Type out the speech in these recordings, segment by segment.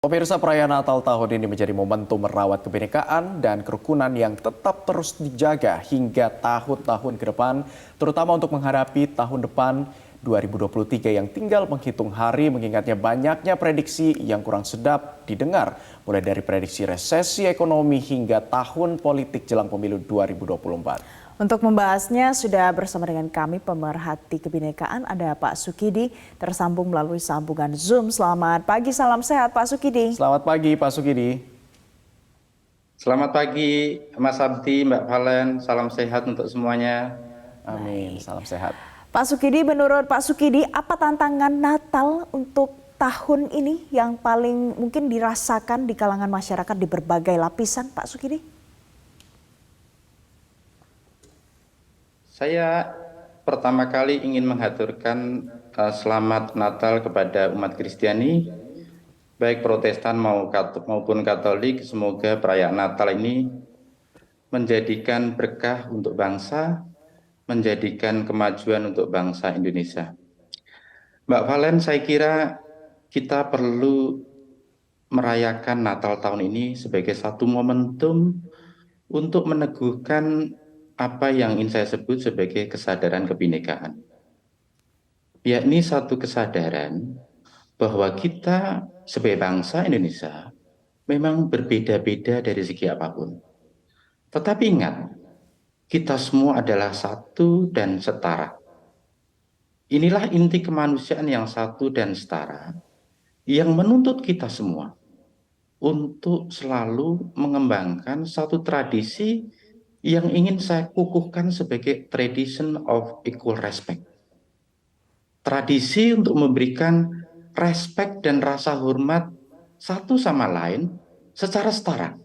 Pemirsa, perayaan Natal tahun ini menjadi momentum merawat kebinekaan dan kerukunan yang tetap terus dijaga hingga tahun-tahun ke depan, terutama untuk menghadapi tahun depan 2023 yang tinggal menghitung hari, mengingatnya banyaknya prediksi yang kurang sedap didengar, mulai dari prediksi resesi ekonomi hingga tahun politik jelang pemilu 2024. Untuk membahasnya sudah bersama dengan kami pemerhati kebinekaan ada Pak Sukidi tersambung melalui sambungan Zoom. Selamat pagi, salam sehat Pak Sukidi. Selamat pagi Pak Sukidi. Selamat pagi Mas Abdi, Mbak Valen, salam sehat untuk semuanya. Amin, salam sehat. Pak Sukidi, menurut Pak Sukidi apa tantangan Natal untuk tahun ini yang paling mungkin dirasakan di kalangan masyarakat di berbagai lapisan Pak Sukidi? Saya pertama kali ingin menghaturkan selamat Natal kepada umat Kristiani, baik Protestan maupun Katolik. Semoga perayaan Natal ini menjadikan berkah untuk bangsa, menjadikan kemajuan untuk bangsa Indonesia. Mbak Valen, saya kira kita perlu merayakan Natal tahun ini sebagai satu momentum untuk meneguhkan apa yang ingin saya sebut sebagai kesadaran kebinekaan. Yakni satu kesadaran bahwa kita sebagai bangsa Indonesia memang berbeda-beda dari segi apapun. Tetapi ingat, kita semua adalah satu dan setara. Inilah inti kemanusiaan yang satu dan setara yang menuntut kita semua untuk selalu mengembangkan satu tradisi yang ingin saya kukuhkan sebagai tradition of equal respect. Tradisi untuk memberikan respect dan rasa hormat satu sama lain secara setara,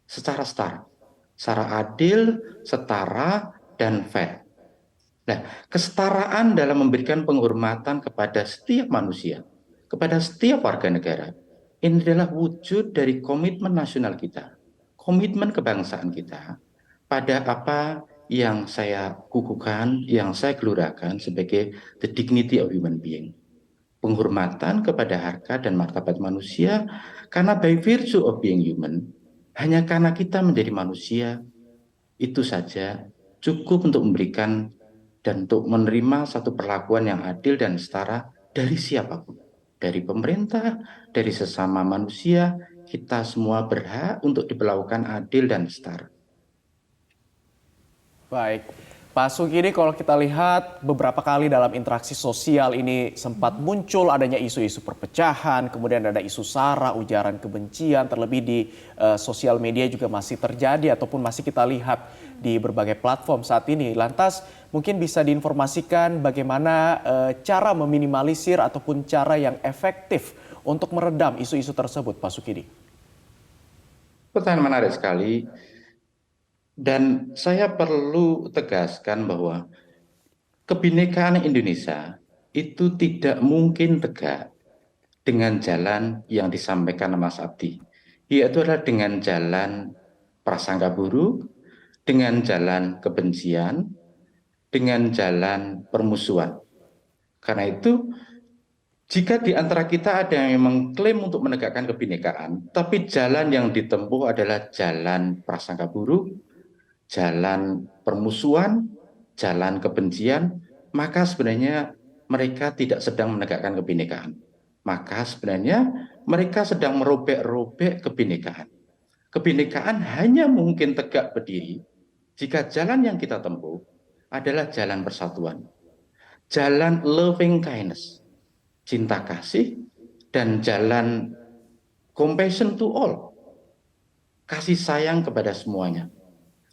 secara adil, setara, dan fair. Nah, kesetaraan dalam memberikan penghormatan kepada setiap manusia, kepada setiap warga negara, ini adalah wujud dari komitmen nasional kita, komitmen kebangsaan kita, pada apa yang saya kukuhkan, yang saya gelurakan sebagai the dignity of human being. Penghormatan kepada harkat dan martabat manusia, karena by virtue of being human, hanya karena kita menjadi manusia, itu saja cukup untuk memberikan dan untuk menerima satu perlakuan yang adil dan setara dari siapapun. Dari pemerintah, dari sesama manusia, kita semua berhak untuk diperlakukan adil dan setara. Baik, Pak Sukidi, kalau kita lihat beberapa kali dalam interaksi sosial ini sempat muncul adanya isu-isu perpecahan, kemudian ada isu sara, ujaran kebencian, terlebih di sosial media juga masih terjadi ataupun masih kita lihat di berbagai platform saat ini. Lantas mungkin bisa diinformasikan bagaimana cara meminimalisir ataupun cara yang efektif untuk meredam isu-isu tersebut, Pak Sukidi? Pertanyaan menarik sekali. Dan saya perlu tegaskan bahwa kebinekaan Indonesia itu tidak mungkin tegak dengan jalan yang disampaikan Mas Abdi, yaitu adalah dengan jalan prasangka buruk, dengan jalan kebencian, dengan jalan permusuhan. Karena itu, jika di antara kita ada yang mengklaim untuk menegakkan kebinekaan, tapi jalan yang ditempuh adalah jalan prasangka buruk, jalan permusuhan, jalan kebencian, maka sebenarnya mereka tidak sedang menegakkan kebinekaan. Maka sebenarnya mereka sedang merobek-robek kebinekaan. Kebinekaan hanya mungkin tegak berdiri jika jalan yang kita tempuh adalah jalan persatuan, jalan loving kindness, cinta kasih, dan jalan compassion to all, kasih sayang kepada semuanya.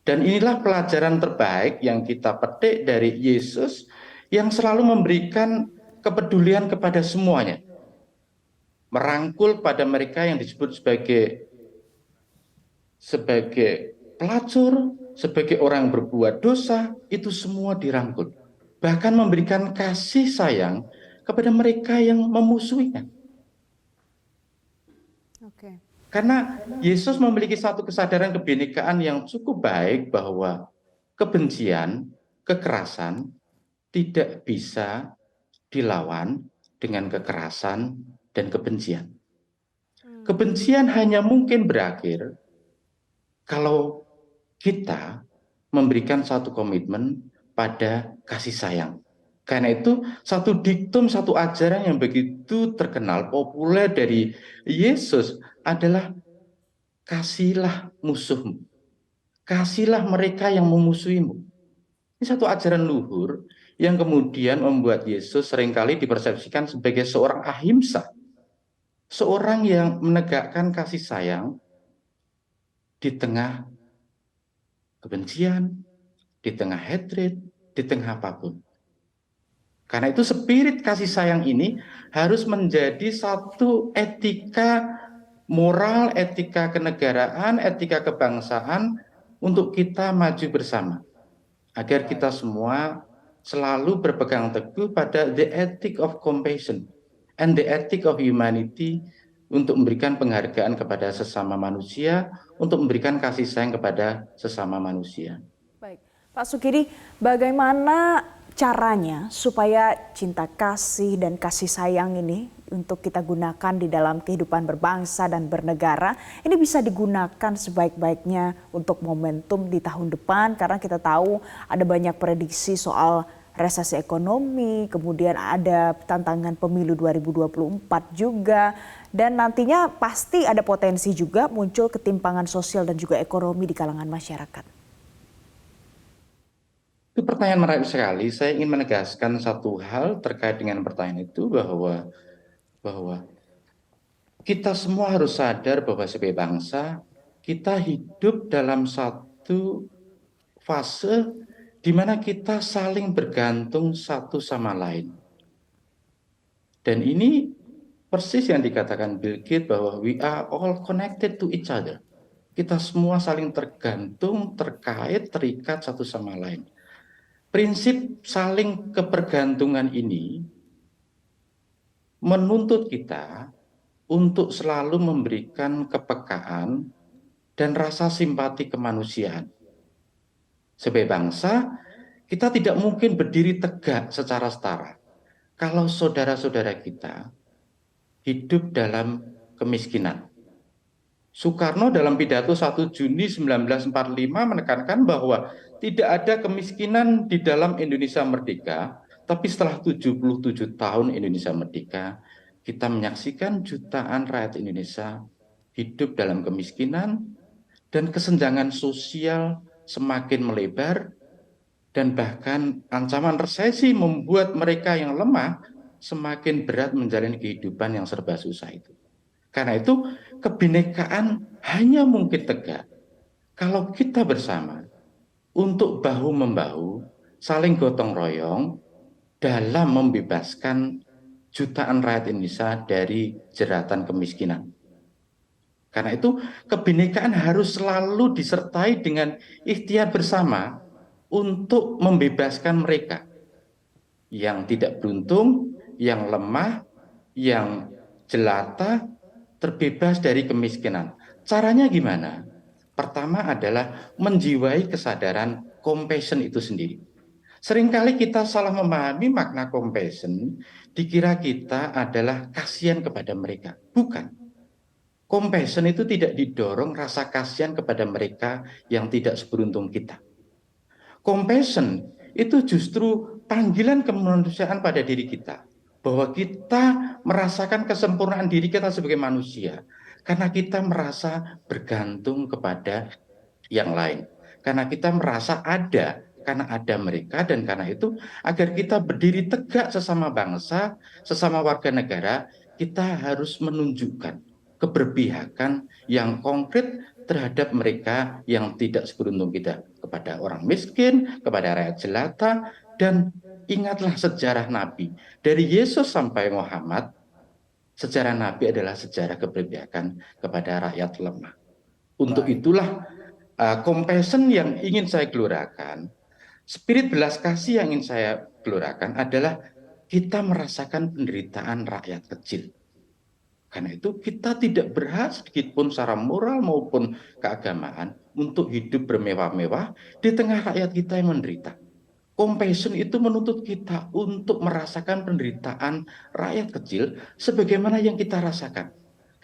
Dan inilah pelajaran terbaik yang kita petik dari Yesus yang selalu memberikan kepedulian kepada semuanya. Merangkul pada mereka yang disebut sebagai pelacur, sebagai orang yang berbuat dosa, itu semua dirangkul. Bahkan memberikan kasih sayang kepada mereka yang memusuhinya. Oke. Karena Yesus memiliki satu kesadaran kebinekaan yang cukup baik bahwa kebencian, kekerasan tidak bisa dilawan dengan kekerasan dan kebencian. Kebencian hanya mungkin berakhir kalau kita memberikan satu komitmen pada kasih sayang. Karena itu satu diktum, satu ajaran yang begitu terkenal, populer dari Yesus adalah kasihilah musuhmu. Kasihilah mereka yang memusuhimu. Ini satu ajaran luhur yang kemudian membuat Yesus seringkali dipersepsikan sebagai seorang ahimsa. Seorang yang menegakkan kasih sayang di tengah kebencian, di tengah hatred, di tengah apapun. Karena itu spirit kasih sayang ini harus menjadi satu etika moral, etika kenegaraan, etika kebangsaan untuk kita maju bersama. Agar kita semua selalu berpegang teguh pada the ethic of compassion and the ethic of humanity untuk memberikan penghargaan kepada sesama manusia, untuk memberikan kasih sayang kepada sesama manusia. Baik, Pak Sukidi, bagaimana caranya supaya cinta kasih dan kasih sayang ini untuk kita gunakan di dalam kehidupan berbangsa dan bernegara ini bisa digunakan sebaik-baiknya untuk momentum di tahun depan, karena kita tahu ada banyak prediksi soal resesi ekonomi, kemudian ada tantangan pemilu 2024 juga, dan nantinya pasti ada potensi juga muncul ketimpangan sosial dan juga ekonomi di kalangan masyarakat. Itu pertanyaan menarik sekali. Saya ingin menegaskan satu hal terkait dengan pertanyaan itu bahwa kita semua harus sadar bahwa sebagai bangsa kita hidup dalam satu fase di mana kita saling bergantung satu sama lain. Dan ini persis yang dikatakan Bill Gates bahwa we are all connected to each other. Kita semua saling tergantung, terkait, terikat satu sama lain. Prinsip saling kebergantungan ini menuntut kita untuk selalu memberikan kepekaan dan rasa simpati kemanusiaan. Sebagai bangsa, kita tidak mungkin berdiri tegak secara setara kalau saudara-saudara kita hidup dalam kemiskinan. Soekarno dalam pidato 1 Juni 1945 menekankan bahwa tidak ada kemiskinan di dalam Indonesia merdeka, tapi setelah 77 tahun Indonesia merdeka, kita menyaksikan jutaan rakyat Indonesia hidup dalam kemiskinan dan kesenjangan sosial semakin melebar, dan bahkan ancaman resesi membuat mereka yang lemah semakin berat menjalani kehidupan yang serba susah itu. Karena itu kebinekaan hanya mungkin tegak kalau kita bersama untuk bahu-membahu, saling gotong royong dalam membebaskan jutaan rakyat Indonesia dari jeratan kemiskinan. Karena itu kebinekaan harus selalu disertai dengan ikhtiar bersama untuk membebaskan mereka yang tidak beruntung, yang lemah, yang jelata, terbebas dari kemiskinan. Caranya gimana? Pertama adalah menjiwai kesadaran compassion itu sendiri. Seringkali kita salah memahami makna compassion, dikira kita adalah kasihan kepada mereka. Bukan. Compassion itu tidak didorong rasa kasihan kepada mereka yang tidak seberuntung kita. Compassion itu justru panggilan kemanusiaan pada diri kita. Bahwa kita merasakan kesempurnaan diri kita sebagai manusia. Karena kita merasa bergantung kepada yang lain. Karena kita merasa ada, karena ada mereka, dan karena itu agar kita berdiri tegak sesama bangsa, sesama warga negara, kita harus menunjukkan keberpihakan yang konkret terhadap mereka yang tidak seberuntung kita, kepada orang miskin, kepada rakyat jelata. Dan ingatlah sejarah Nabi, dari Yesus sampai Muhammad, sejarah Nabi adalah sejarah keberpihakan kepada rakyat lemah. Untuk itulah compassion yang ingin saya gelurakan, spirit belas kasih yang ingin saya gelurakan adalah kita merasakan penderitaan rakyat kecil. Karena itu kita tidak berhak sedikitpun secara moral maupun keagamaan untuk hidup bermewah-mewah di tengah rakyat kita yang menderita. Compassion itu menuntut kita untuk merasakan penderitaan rakyat kecil sebagaimana yang kita rasakan.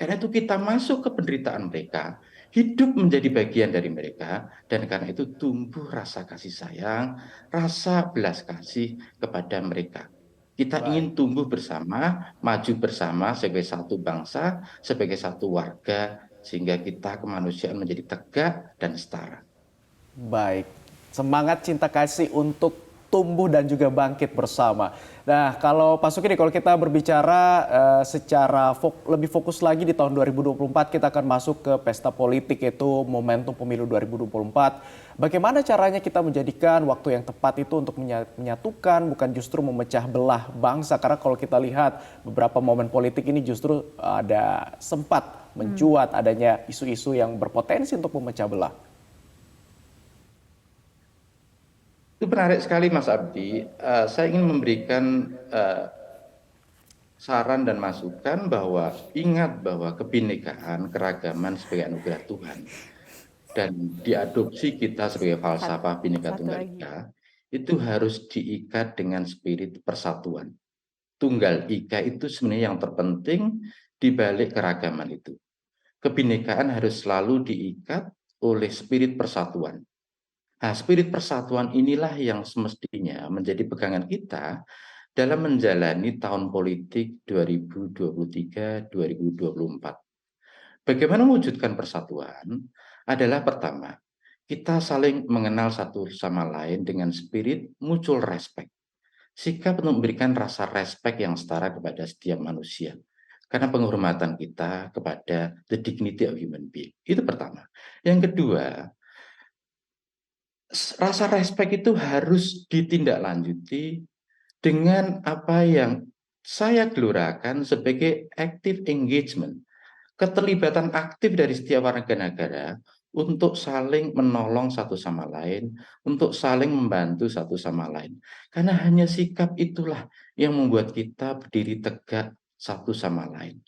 Karena itu kita masuk ke penderitaan mereka, hidup menjadi bagian dari mereka, dan karena itu tumbuh rasa kasih sayang, rasa belas kasih kepada mereka. Kita Baik. ingin tumbuh bersama, maju bersama sebagai satu bangsa, sebagai satu warga, sehingga kita kemanusiaan menjadi tegak dan setara. Baik, semangat cinta kasih untuk tumbuh dan juga bangkit bersama. Nah, kalau Pak Sukidi, kalau kita berbicara secara lebih fokus lagi di tahun 2024, kita akan masuk ke pesta politik, yaitu momentum pemilu 2024. Bagaimana caranya kita menjadikan waktu yang tepat itu untuk menyatukan, bukan justru memecah belah bangsa? Karena kalau kita lihat beberapa momen politik ini justru ada sempat mencuat adanya isu-isu yang berpotensi untuk memecah belah. Itu menarik sekali Mas Abdi. Saya ingin memberikan saran dan masukan bahwa ingat bahwa kebinekaan, keragaman sebagai anugerah Tuhan dan diadopsi kita sebagai falsafah Bhinneka Tunggal Ika itu harus diikat dengan spirit persatuan. Tunggal Ika itu sebenarnya yang terpenting di balik keragaman itu. Kebinekaan harus selalu diikat oleh spirit persatuan. Nah, spirit persatuan inilah yang semestinya menjadi pegangan kita dalam menjalani tahun politik 2023-2024. Bagaimana mewujudkan persatuan adalah pertama, kita saling mengenal satu sama lain dengan spirit mutual respect. Sikap untuk memberikan rasa respect yang setara kepada setiap manusia. Karena penghormatan kita kepada the dignity of human being. Itu pertama. Yang kedua, rasa respect itu harus ditindaklanjuti dengan apa yang saya gelorakan sebagai active engagement, keterlibatan aktif dari setiap warga negara untuk saling menolong satu sama lain, untuk saling membantu satu sama lain. Karena hanya sikap itulah yang membuat kita berdiri tegak satu sama lain.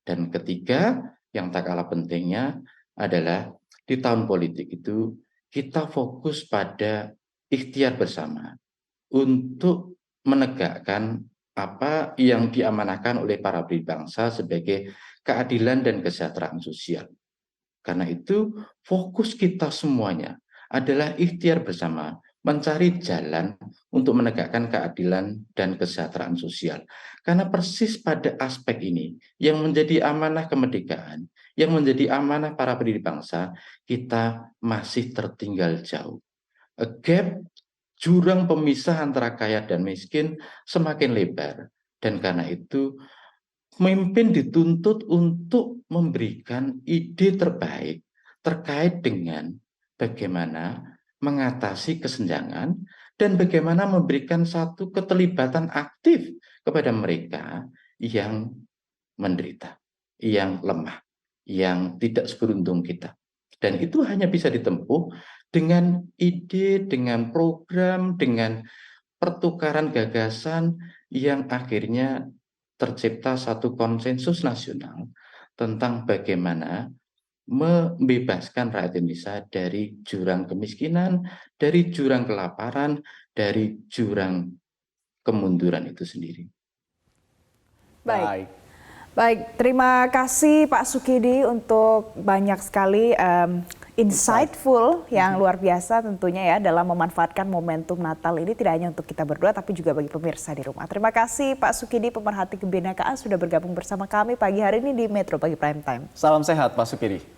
Dan ketiga, yang tak kalah pentingnya adalah di tahun politik itu kita fokus pada ikhtiar bersama untuk menegakkan apa yang diamanahkan oleh para pendiri bangsa sebagai keadilan dan kesejahteraan sosial. Karena itu fokus kita semuanya adalah ikhtiar bersama mencari jalan untuk menegakkan keadilan dan kesejahteraan sosial. Karena persis pada aspek ini yang menjadi amanah kemerdekaan, yang menjadi amanah para pendiri bangsa, kita masih tertinggal jauh. A gap, jurang pemisah antara kaya dan miskin semakin lebar. Dan karena itu pemimpin dituntut untuk memberikan ide terbaik terkait dengan bagaimana mengatasi kesenjangan dan bagaimana memberikan satu keterlibatan aktif kepada mereka yang menderita, yang lemah, yang tidak seberuntung kita. Dan itu hanya bisa ditempuh dengan ide, dengan program, dengan pertukaran gagasan yang akhirnya tercipta satu konsensus nasional tentang bagaimana membebaskan rakyat Indonesia dari jurang kemiskinan, dari jurang kelaparan, dari jurang kemunduran itu sendiri. Baik. Baik, terima kasih Pak Sukidi untuk banyak sekali insightful yang luar biasa tentunya ya dalam memanfaatkan momentum Natal ini tidak hanya untuk kita berdua tapi juga bagi pemirsa di rumah. Terima kasih Pak Sukidi, pemerhati kebinekaan sudah bergabung bersama kami pagi hari ini di Metro Pagi Prime Time. Salam sehat Pak Sukidi.